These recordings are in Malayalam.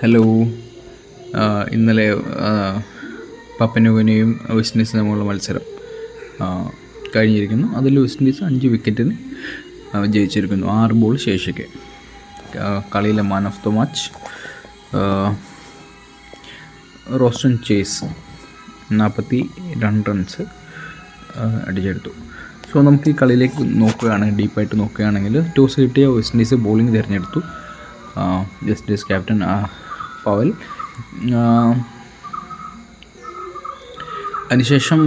ഹലോ. ഇന്നലെ പപ്പനുവിനെയും വെസ്റ്റ് ഇൻഡീസും തമ്മിലുള്ള മത്സരം കഴിഞ്ഞിരിക്കുന്നു. അതിൽ വെസ്റ്റ് ഇൻഡീസ് 5 വിക്കറ്റിന് ജയിച്ചിരിക്കുന്നു. 6 ബോൾ ശേഷിക്കെ. കളിയിലെ man of the match Roston Chase 42 runs അടിച്ചെടുത്തു. സോ നമുക്ക് ഈ കളിയിലേക്ക് ഡീപ്പായിട്ട് നോക്കുകയാണെങ്കിൽ ടോസ് കിട്ടിയ വെസ്റ്റ് ഇൻഡീസ് ബോളിംഗ് തിരഞ്ഞെടുത്തു. West Indies captain Powell. അതിനുശേഷം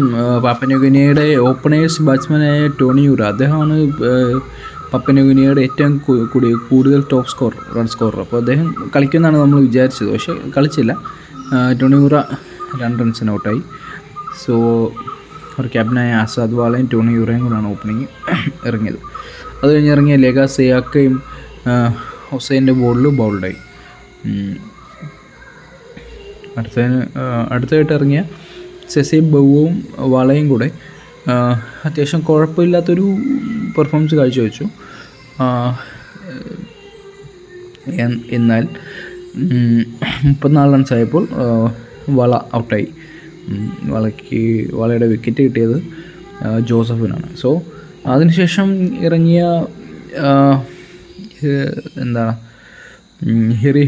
പാപ്പന്യൂഗിനിയയുടെ ഓപ്പണേഴ്സ് ബാറ്റ്സ്മാനായ ടോണി യൂറ, അദ്ദേഹമാണ് പാപ്പന്യൂഗിനിയയുടെ ഏറ്റവും കൂടുതൽ ടോപ്പ് റൺ സ്കോറർ. അപ്പോൾ അദ്ദേഹം കളിക്കുമെന്നാണ് നമ്മൾ വിചാരിച്ചത്, പക്ഷേ കളിച്ചില്ല. ടോണി യൂറ 2 റൺസിന് ഔട്ടായി. സോ ഒരു ക്യാപ്റ്റനായ ആസാദ് വാളയും ടോണി യൂറയും കൂടാണ് ഓപ്പണിങ് ഇറങ്ങിയത്. അത് കഴിഞ്ഞ് ഇറങ്ങിയ ലെഗ സിയാക്കയും ഹുസൈൻ്റെ ബോളിൽ ബൗൾഡായി. അടുത്തായിട്ട് ഇറങ്ങിയ സെസീബ് ബൗവും വളയും കൂടെ അത്യാവശ്യം കുഴപ്പമില്ലാത്തൊരു പെർഫോമൻസ് കാഴ്ചവെച്ചു. എന്നാൽ 34 റൺസ് ആയപ്പോൾ വള ഔട്ടായി. വളയുടെ വിക്കറ്റ് കിട്ടിയത് ജോസഫിനാണ്. സോ അതിനുശേഷം ഇറങ്ങിയ ഹെറി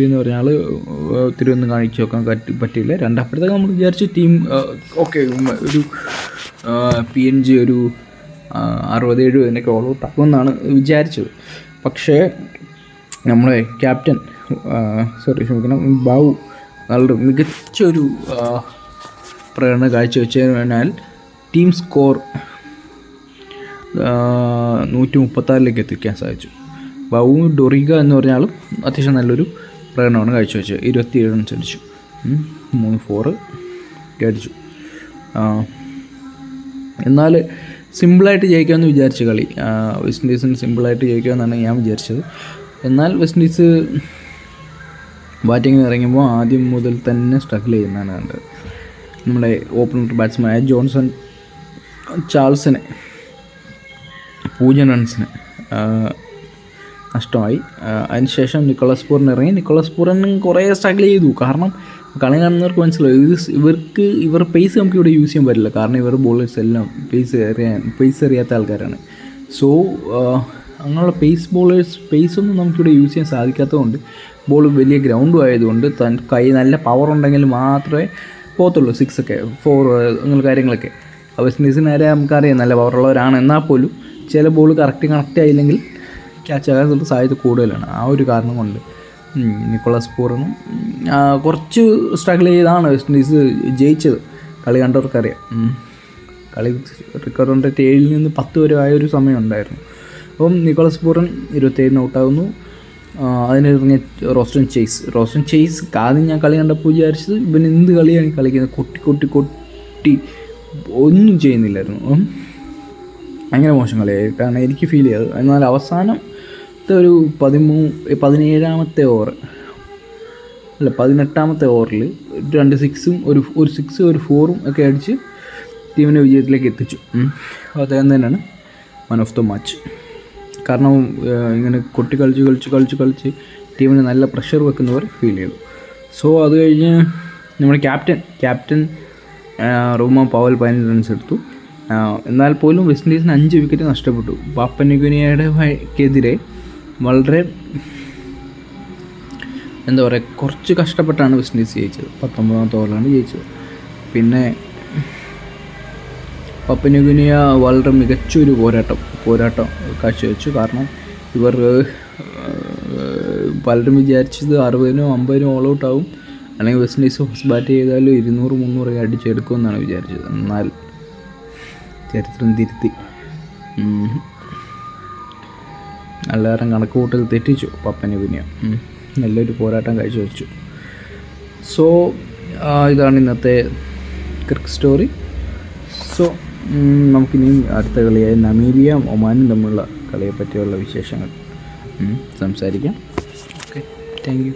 എന്ന് പറഞ്ഞ ആൾ ഒത്തിരി ഒന്നും കാണിച്ചു വെക്കാൻ പറ്റിയില്ല. രണ്ടാമത്തേക്ക് നമ്മൾ വിചാരിച്ചു ടീം ഓക്കെ ഒരു PNG ഒരു 60-70 ഇതിനൊക്കെ ഓൾ ഔട്ട് ആക്കുമെന്നാണ് വിചാരിച്ചത്. പക്ഷേ നമ്മളെ ക്യാപ്റ്റൻ ബാവു വളരെ മികച്ചൊരു പ്രകടനം കാഴ്ചവെച്ചതിനാൽ ടീം സ്കോർ 136 എത്തിക്കാൻ സാധിച്ചു. ബാവു ഡൊറിഗ എന്ന് പറഞ്ഞാലും അത്യാവശ്യം നല്ലൊരു പ്രകടനമാണ് കാഴ്ചവെച്ചത്. 27 റൺസ് അടിച്ചു, 3 4 അടിച്ചു. എന്നാൽ സിമ്പിളായിട്ട് ജയിക്കാമെന്ന് വിചാരിച്ച കളി വെസ്റ്റ് ഇൻഡീസിന് സിമ്പിളായിട്ട് ജയിക്കാമെന്നാണ് ഞാൻ വിചാരിച്ചത്. എന്നാൽ വെസ്റ്റ് ഇൻഡീസ് ബാറ്റിങ്ങിന് ഇറങ്ങുമ്പോൾ ആദ്യം മുതൽ തന്നെ സ്ട്രഗിൾ ചെയ്യുന്നതാണ് കണ്ടത്. നമ്മുടെ ഓപ്പണർ ബാറ്റ്സ്മാനായ ജോൺസൺ ചാൾസിനെ 0 റൺസിന് നഷ്ടമായി. അതിനുശേഷം നിക്കോളാസ് പൂറൻ ഇറങ്ങി. നിക്കോളാസ് പൂറൻ കുറേ സ്ട്രഗിൾ ചെയ്തു. കാരണം കളി കാണുന്നവർക്ക് മനസ്സിലാവും ഇവർ പേസ് നമുക്ക് ഇവിടെ യൂസ് ചെയ്യാൻ പറ്റില്ല. കാരണം ഇവർ ബോളേഴ്സ് എല്ലാം പേസ് അറിയാത്ത ആൾക്കാരാണ്. സോ അങ്ങനെയുള്ള പേസൊന്നും നമുക്കിവിടെ യൂസ് ചെയ്യാൻ സാധിക്കാത്തതുകൊണ്ട്, ബോൾ വലിയ ഗ്രൗണ്ടും ആയതുകൊണ്ട് കൈ നല്ല പവർ ഉണ്ടെങ്കിൽ മാത്രമേ പോകത്തുള്ളൂ. 6 ഒക്കെ 4 അങ്ങനെ കാര്യങ്ങളൊക്കെ. വെസ്റ്റ് ഇൻഡീസിന് നേരെ നമുക്കറിയാം നല്ല പവറുള്ളവരാണ്. എന്നാൽ പോലും ചില ബോൾ കണക്റ്റ് ആയില്ലെങ്കിൽ ക്യാച്ച് ആകാനുള്ള സാധ്യത കൂടുതലാണ്. ആ ഒരു കാരണം കൊണ്ട് നിക്കോളാസ് പൂറനും കുറച്ച് സ്ട്രഗിൾ ചെയ്താണ് വെസ്റ്റ് ഇൻഡീസ് ജയിച്ചത്. കളി കണ്ടവർക്കറിയാം. കളി റിക്കവർ റേറ്റ് 7 നിന്ന് 10 വരെ ആയൊരു സമയം ഉണ്ടായിരുന്നു. അപ്പം നിക്കോളാസ് പൂറൻ 27 ഔട്ടാകുന്നു. അതിനിറങ്ങിയ റോസ്റ്റൺ ചേസ് ആദ്യം ഞാൻ കളി കണ്ടപ്പോൾ വിചാരിച്ചത് ഇവൻ എന്ത് കളിയാണ് കളിക്കുന്നത്, കൊട്ടി ഒന്നും ചെയ്യുന്നില്ലായിരുന്നു. ഭയങ്കര മോശം കളിയായിട്ടാണ് എനിക്ക് ഫീൽ ചെയ്തത്. എന്നാൽ അവസാനത്തെ ഒരു 18ാമത്തെ ഓവറിൽ 2 6ഉം ഒരു 6 ഒരു 4ഉം ഒക്കെ അടിച്ച് ടീമിനെ വിജയത്തിലേക്ക് എത്തിച്ചു. അദ്ദേഹം തന്നെയാണ് മാൻ ഓഫ് ദ മാച്ച്. കാരണം ഇങ്ങനെ കളിച്ച് ടീമിന് നല്ല പ്രഷർ വെക്കുന്നവർ ഫീൽ ചെയ്തു. സോ അത് കഴിഞ്ഞ് നമ്മുടെ ക്യാപ്റ്റൻ റോമാൻ പവൽ 15 റൺസ് എടുത്തു. എന്നാൽ പോലും വെസ്റ്റ് ഇൻഡീസിന് 5 വിക്കറ്റ് നഷ്ടപ്പെട്ടു. പാപ്പന്യൂഗിനിയക്കെതിരെ വളരെ കുറച്ച് കഷ്ടപ്പെട്ടാണ് വെസ്റ്റ് ഇൻഡീസ് ജയിച്ചത്. 19ാമത്തെ ഓവറിലാണ് ജയിച്ചത്. പിന്നെ പാപ്പന്യൂഗിനിയ വളരെ മികച്ചൊരു പോരാട്ടം കാഴ്ചവെച്ചു. കാരണം ഇവർ പലരും വിചാരിച്ചത് 60-നും 50-നും ഓൾ ഔട്ട് ആവും, അല്ലെങ്കിൽ വെസ്റ്റ് ഇൻഡീസ് ഫസ്റ്റ് ബാറ്റ് ചെയ്താലും 200-300 അടിച്ചെടുക്കുമെന്നാണ് വിചാരിച്ചത്. എന്നാൽ ചരിത്രം തിരുത്തി എല്ലാവരും കണക്കുകൂട്ടൽ തെറ്റിച്ചു. പാപ്പന്യൂഗിനിയ നല്ലൊരു പോരാട്ടം കാഴ്ചവെച്ചു. സോ ഇതാണ് ഇന്നത്തെ ക്രിക്കറ്റ് സ്റ്റോറി. സോ നമുക്കിനി അടുത്ത കളിയായ നമീബിയ ഒമാനും തമ്മിലുള്ള കളിയെ പറ്റിയുള്ള വിശേഷങ്ങൾ സംസാരിക്കാം. Okay, thank you.